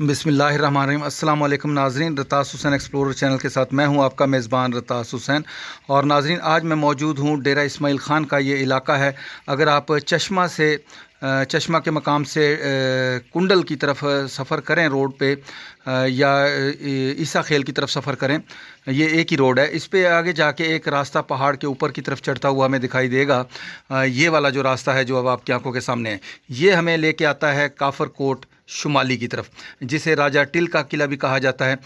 बिस्मिल्लाहिर्रहमानिर्रहीम। अस्सलाम वालेकुम नाज़रीन, रतास हुसैन एक्सप्लोरर चैनल के साथ मैं हूं आपका मेज़बान रतास हुसैन। और नाज़रीन, आज मैं मौजूद हूं डेरा इस्माइल ख़ान का ये इलाका है। अगर आप चश्मा के मकाम से कुंडल की तरफ सफ़र करें रोड पे, या ईसा खेल की तरफ सफ़र करें, ये एक ही रोड है। इस पे आगे जाके एक रास्ता पहाड़ के ऊपर की तरफ चढ़ता हुआ हमें दिखाई देगा। ये वाला जो रास्ता है जो अब आपकी आंखों के सामने है, ये हमें लेके आता है काफर कोट शुमाली की तरफ, जिसे राजा टिल का किला भी कहा जाता है।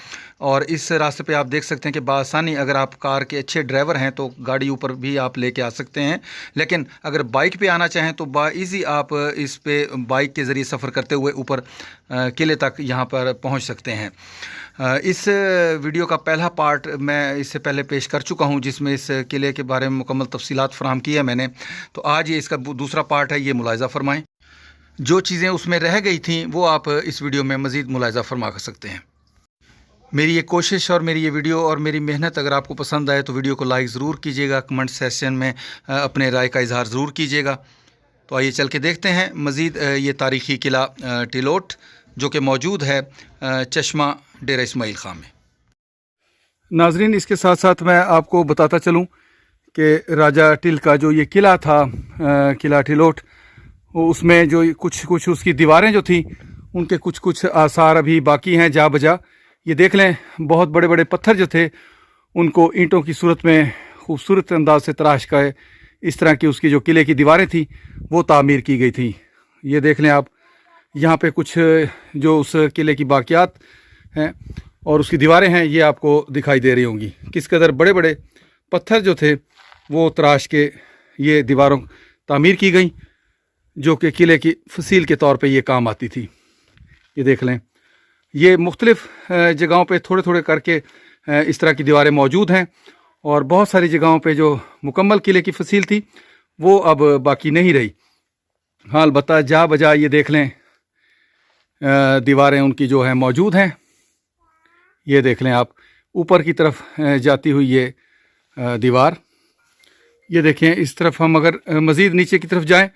और इस रास्ते पे आप देख सकते हैं कि बासानी अगर आप कार के अच्छे ड्राइवर हैं तो गाड़ी ऊपर भी आप लेके आ सकते हैं, लेकिन अगर बाइक पे आना चाहें तो बाइज़ी आप इस पे बाइक के ज़रिए सफ़र करते हुए ऊपर किले तक यहाँ पर पहुँच सकते हैं। इस वीडियो का पहला पार्ट मैं इससे पहले पेश कर चुका हूँ, जिसमें इस किले के बारे में मुकम्मल तफसीलात फ़राहम की है मैंने। तो आज ये इसका दूसरा पार्ट है, ये मुलाहिज़ा फ़रमाएँ। जो चीज़ें उसमें रह गई थी वो आप इस वीडियो में मज़ीद मुलाहिज़ा फरमा कर सकते हैं। मेरी ये कोशिश और मेरी ये वीडियो और मेरी मेहनत अगर आपको पसंद आए तो वीडियो को लाइक ज़रूर कीजिएगा, कमेंट सेक्शन में अपने राय का इजहार ज़रूर कीजिएगा। तो आइए चल के देखते हैं मज़ीद ये तारीख़ी किला टिलोट, जो कि मौजूद है चश्मा डेरा इस्माइल ख़ान में। नाज़रीन, इसके साथ साथ मैं आपको बताता चलूँ कि राजा टिल का जो ये किला था, किला टिलोट, उसमें जो कुछ उसकी दीवारें जो थी उनके कुछ आसार अभी बाकी हैं जा बजा। ये देख लें, बहुत बड़े बड़े पत्थर जो थे उनको ईंटों की सूरत में खूबसूरत अंदाज से तराश कर इस तरह की उसकी जो किले की दीवारें थी वो तामीर की गई थी। ये देख लें आप, यहाँ पे कुछ जो उस किले की बाकियात हैं और उसकी दीवारें हैं ये आपको दिखाई दे रही होंगी। किस कदर बड़े बड़े पत्थर जो थे वो तराश के ये दीवारों तामीर की गई, जो कि किले की फसील के तौर पे ये काम आती थी। ये देख लें, ये मुख्तलिफ़ जगहों पे थोड़े थोड़े करके इस तरह की दीवारें मौजूद हैं, और बहुत सारी जगहों पे जो मुकम्मल किले की फसील थी वो अब बाकी नहीं रही। हाँ, अलबत्ता जा बजा ये देख लें दीवारें उनकी जो हैं मौजूद हैं। ये देख लें आप, ऊपर की तरफ जाती हुई ये दीवार। ये देखें, इस तरफ हम अगर मज़ीद नीचे की तरफ जाएँ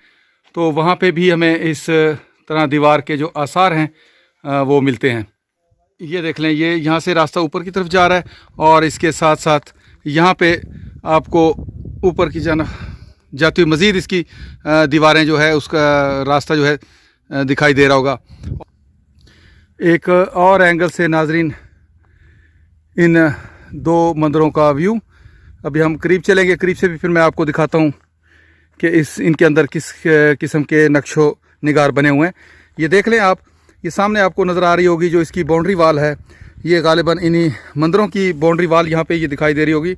तो वहाँ पे भी हमें इस तरह दीवार के जो आसार हैं वो मिलते हैं। ये देख लें, ये यहाँ से रास्ता ऊपर की तरफ जा रहा है, और इसके साथ साथ यहाँ पे आपको ऊपर की जाती हुई मज़ीद इसकी दीवारें जो है उसका रास्ता जो है दिखाई दे रहा होगा। एक और एंगल से नाजरीन इन दो मंदिरों का व्यू, अभी हम करीब चलेंगे, करीब से भी फिर मैं आपको दिखाता हूँ कि इनके अंदर किस किस्म के नक्शो निगार बने हुए हैं। ये देख लें आप, ये सामने आपको नज़र आ रही होगी जो इसकी बाउंड्री वाल है, ये गालिबन इन्हीं मंदिरों की बाउंड्री वाल यहाँ पे ये दिखाई दे रही होगी।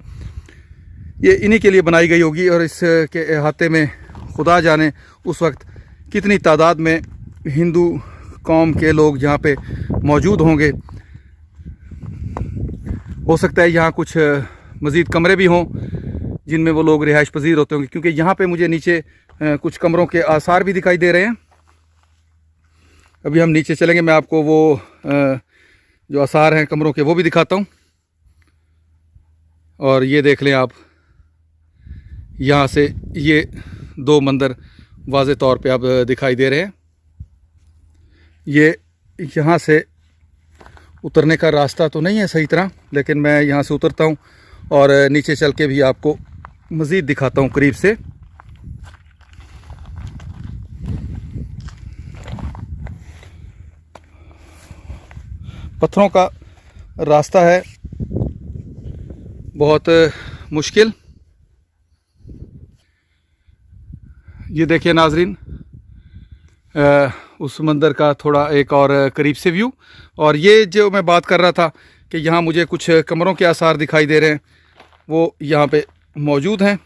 ये इन्हीं के लिए बनाई गई होगी, और इसके अहाते में खुदा जाने उस वक्त कितनी तादाद में हिंदू कौम के लोग यहाँ पे मौजूद होंगे। हो सकता है यहाँ कुछ मज़ीद कमरे भी हों जिनमें वो लोग रिहाइश पजीर होते होंगे, क्योंकि यहाँ पे मुझे नीचे कुछ कमरों के आसार भी दिखाई दे रहे हैं। अभी हम नीचे चलेंगे, मैं आपको वो जो आसार हैं कमरों के वो भी दिखाता हूँ। और ये देख लें आप, यहाँ से ये दो मंदिर वाज़े तौर पे अब दिखाई दे रहे हैं। ये यहाँ से उतरने का रास्ता तो नहीं है सही तरह, लेकिन मैं यहाँ से उतरता हूँ और नीचे चल के भी आपको मज़ीद दिखाता हूँ करीब से। पत्थरों का रास्ता है, बहुत मुश्किल। ये देखिए नाजरीन, उस मंदिर का थोड़ा एक और करीब से व्यू। और ये जो मैं बात कर रहा था कि यहाँ मुझे कुछ कमरों के आसार दिखाई दे रहे हैं, वो यहाँ पे मौजूद हैं।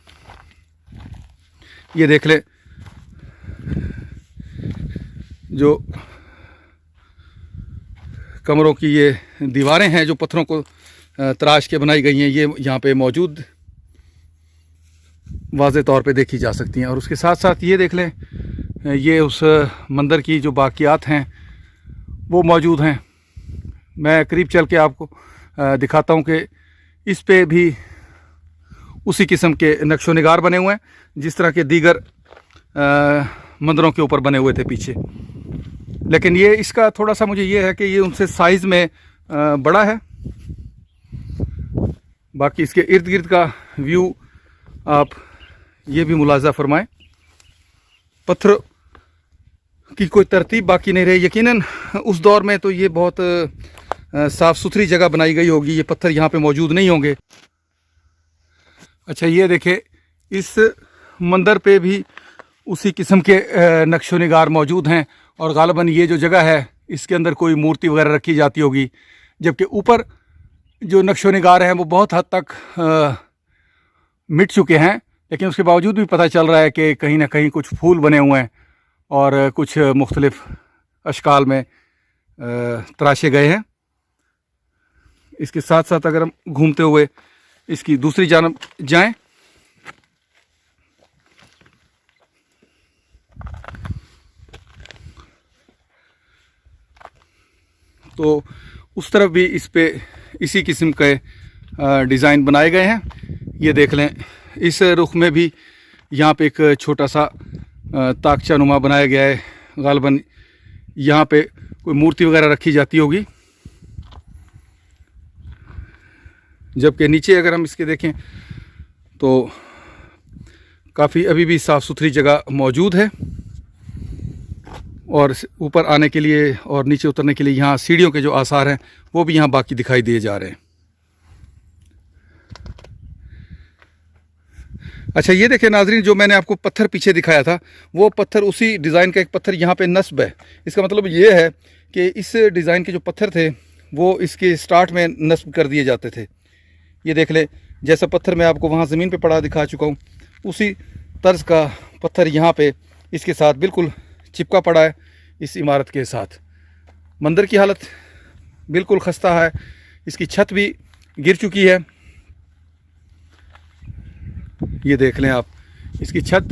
ये देख लें, जो कमरों की ये दीवारें हैं जो पत्थरों को तराश के बनाई गई हैं, ये यहाँ पे मौजूद वाज़े तौर पे देखी जा सकती हैं। और उसके साथ साथ ये देख लें, ये उस मंदिर की जो बाकियात हैं वो मौजूद हैं। मैं करीब चल के आपको दिखाता हूँ कि इस पे भी उसी किस्म के नक्शो निगार बने हुए हैं जिस तरह के दीगर मंदिरों के ऊपर बने हुए थे पीछे। लेकिन ये इसका थोड़ा सा मुझे ये है कि ये उनसे साइज़ में बड़ा है। बाकी इसके इर्द गिर्द का व्यू आप ये भी मुलाजा फरमाएं। पत्थर की कोई तरतीब बाकी नहीं रही। यकीनन उस दौर में तो ये बहुत साफ़ सुथरी जगह बनाई गई होगी, ये पत्थर यहाँ पे मौजूद नहीं होंगे। अच्छा, ये देखें, इस मंदिर पे भी उसी किस्म के नक्शो निगार मौजूद हैं और गालिबन ये जो जगह है इसके अंदर कोई मूर्ति वगैरह रखी जाती होगी। जबकि ऊपर जो नक्शो निगार हैं वो बहुत हद तक मिट चुके हैं, लेकिन उसके बावजूद भी पता चल रहा है कि कहीं ना कहीं कुछ फूल बने हुए हैं और कुछ मुख्तलिफ अशकाल में तराशे गए हैं। इसके साथ साथ अगर हम घूमते हुए इसकी दूसरी जानब जाएं तो उस तरफ भी इस पे इसी किस्म के डिज़ाइन बनाए गए हैं। ये देख लें, इस रुख में भी यहाँ पे एक छोटा सा ताकचा नुमा बनाया गया है। गालिबन यहाँ पे कोई मूर्ति वगैरह रखी जाती होगी। जबकि नीचे अगर हम इसके देखें तो काफ़ी अभी भी साफ़ सुथरी जगह मौजूद है और ऊपर आने के लिए और नीचे उतरने के लिए यहाँ सीढ़ियों के जो आसार हैं वो भी यहाँ बाकी दिखाई दिए जा रहे हैं। अच्छा, ये देखें नाजरीन, जो मैंने आपको पत्थर पीछे दिखाया था वो पत्थर उसी डिज़ाइन का एक पत्थर यहाँ पे नस्ब है। इसका मतलब ये है कि इस डिज़ाइन के जो पत्थर थे वो इसके स्टार्ट में नस्ब कर दिए जाते थे। ये देख ले, जैसा पत्थर मैं आपको वहाँ ज़मीन पे पड़ा दिखा चुका हूँ, उसी तर्ज का पत्थर यहाँ पे इसके साथ बिल्कुल चिपका पड़ा है इस इमारत के साथ। मंदिर की हालत बिल्कुल खस्ता है, इसकी छत भी गिर चुकी है। ये देख लें आप, इसकी छत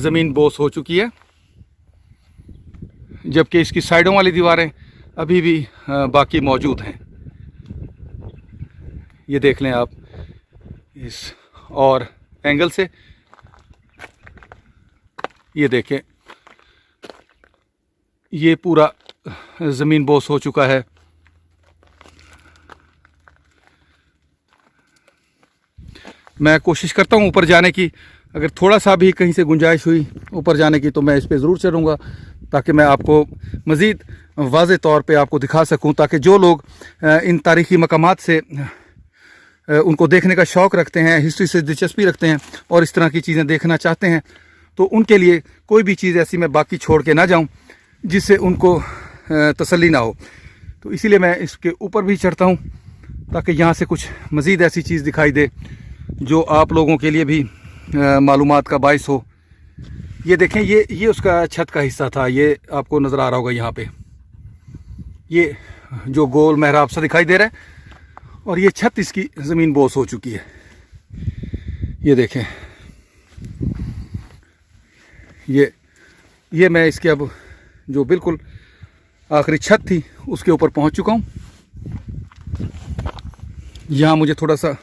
ज़मीन बोस हो चुकी है, जबकि इसकी साइडों वाली दीवारें अभी भी बाकी मौजूद हैं। ये देख लें आप इस और एंगल से, ये देखें, ये पूरा ज़मीन बोस हो चुका है। मैं कोशिश करता हूँ ऊपर जाने की, अगर थोड़ा सा भी कहीं से गुंजाइश हुई ऊपर जाने की तो मैं इस पे ज़रूर चढ़ूँगा, ताकि मैं आपको मज़ीद वाज़े तौर पे आपको दिखा सकूँ, ताकि जो लोग इन तारीख़ी मकामात से उनको देखने का शौक़ रखते हैं, हिस्ट्री से दिलचस्पी रखते हैं और इस तरह की चीज़ें देखना चाहते हैं, तो उनके लिए कोई भी चीज़ ऐसी मैं बाकी छोड़ के ना जाऊं जिससे उनको तसल्ली ना हो। तो इसीलिए मैं इसके ऊपर भी चढ़ता हूं, ताकि यहाँ से कुछ मज़ीद ऐसी चीज़ दिखाई दे जो आप लोगों के लिए भी मालूमात का बाइस हो। ये देखें, ये उसका छत का हिस्सा था, ये आपको नज़र आ रहा होगा यहाँ पे, ये जो गोल मेहराब सा दिखाई दे रहा है, और ये छत इसकी ज़मीन बोस हो चुकी है। ये देखें, ये मैं इसके अब जो बिल्कुल आखिरी छत थी उसके ऊपर पहुंच चुका हूँ। यहाँ मुझे थोड़ा सा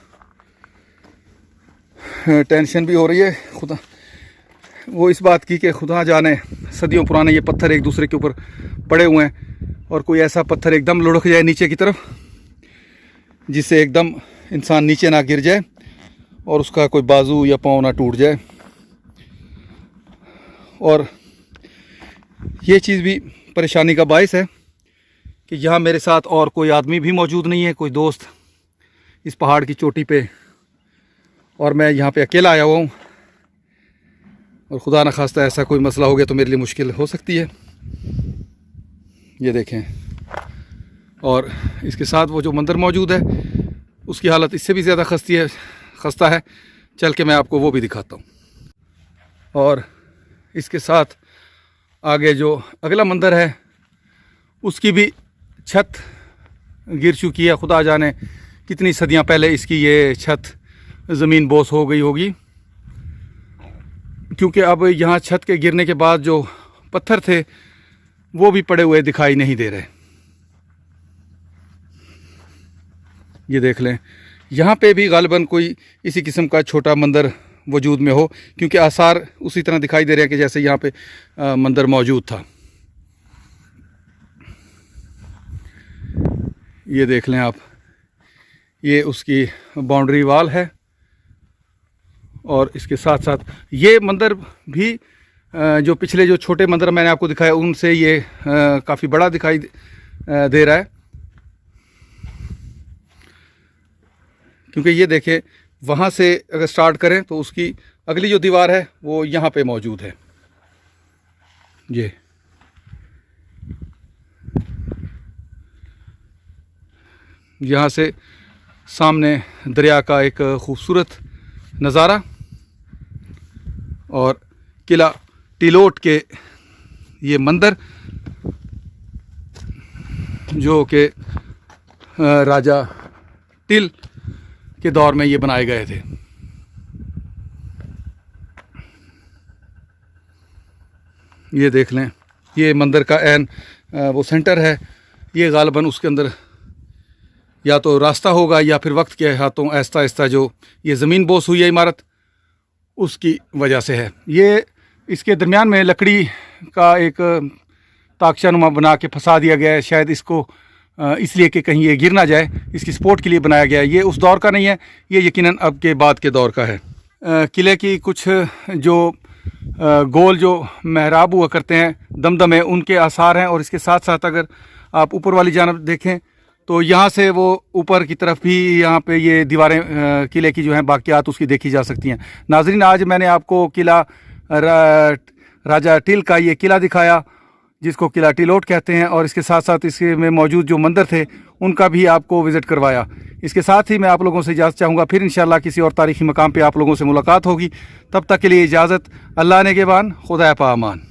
टेंशन भी हो रही है, खुदा वो इस बात की कि खुदा जाने सदियों पुराने ये पत्थर एक दूसरे के ऊपर पड़े हुए हैं और कोई ऐसा पत्थर एकदम लुढ़क जाए नीचे की तरफ जिससे एकदम इंसान नीचे ना गिर जाए और उसका कोई बाजू या पाँव ना टूट जाए। और ये चीज़ भी परेशानी का बायस है कि यहाँ मेरे साथ और कोई आदमी भी मौजूद नहीं है, कोई दोस्त इस पहाड़ की चोटी पे, और मैं यहाँ पे अकेला आया हुआ हूँ। और खुदा न खास्ता ऐसा कोई मसला हो गया तो मेरे लिए मुश्किल हो सकती है। ये देखें, और इसके साथ वो जो मंदिर मौजूद है उसकी हालत इससे भी ज़्यादा खस्ता है। चल के मैं आपको वो भी दिखाता हूँ। और इसके साथ आगे जो अगला मंदिर है उसकी भी छत गिर चुकी है। खुदा जाने कितनी सदियां पहले इसकी ये छत ज़मीन बोस हो गई होगी, क्योंकि अब यहाँ छत के गिरने के बाद जो पत्थर थे वो भी पड़े हुए दिखाई नहीं दे रहे। ये देख लें, यहाँ पे भी गालिबन कोई इसी किस्म का छोटा मंदिर वजूद में हो, क्योंकि आसार उसी तरह दिखाई दे रहे हैं कि जैसे यहाँ पे मंदिर मौजूद था। ये देख लें आप, ये उसकी बाउंड्री वाल है। और इसके साथ साथ ये मंदिर भी जो पिछले जो छोटे मंदिर मैंने आपको दिखाया उनसे ये काफ़ी बड़ा दिखाई दे रहा है, क्योंकि ये देखें वहाँ से अगर स्टार्ट करें तो उसकी अगली जो दीवार है वो यहाँ पे मौजूद है। ये यहाँ से सामने दरिया का एक खूबसूरत नज़ारा और किला टिलोट के ये मंदिर जो कि राजा टिल के दौर में ये बनाए गए थे। ये देख लें, ये मंदिर का एन वो सेंटर है। ये गालिबन उसके अंदर या तो रास्ता होगा या फिर वक्त के हाथों आहिस्ता आहिस्ता जो ये ज़मीन बोस हुई है इमारत, उसकी वजह से है। ये इसके दरमियान में लकड़ी का एक ताकशानुमा बना के फंसा दिया गया है, शायद इसको इसलिए कि कहीं ये गिर ना जाए, इसकी सपोर्ट के लिए बनाया गया है। ये उस दौर का नहीं है, ये यकीनन अब के बाद के दौर का है। किले की कुछ जो गोल जो महराब हुआ करते हैं दमदमे, उनके आसार हैं। और इसके साथ साथ अगर आप ऊपर वाली जानब देखें तो यहाँ से वो ऊपर की तरफ भी यहाँ पे ये दीवारें किले की जो हैं बाकियात उसकी देखी जा सकती हैं। नाजरीन, आज मैंने आपको किला राजा टिल का ये किला दिखाया जिसको किला टिलोट कहते हैं, और इसके साथ साथ इसके में मौजूद जो मंदिर थे उनका भी आपको विज़िट करवाया। इसके साथ ही मैं आप लोगों से इजाज़त चाहूँगा, फिर इंशाअल्लाह किसी और तारीख़ी मकाम पे आप लोगों से मुलाकात होगी। तब तक के लिए इजाज़त। अल्लाह ने गेबान, खुदा पामान।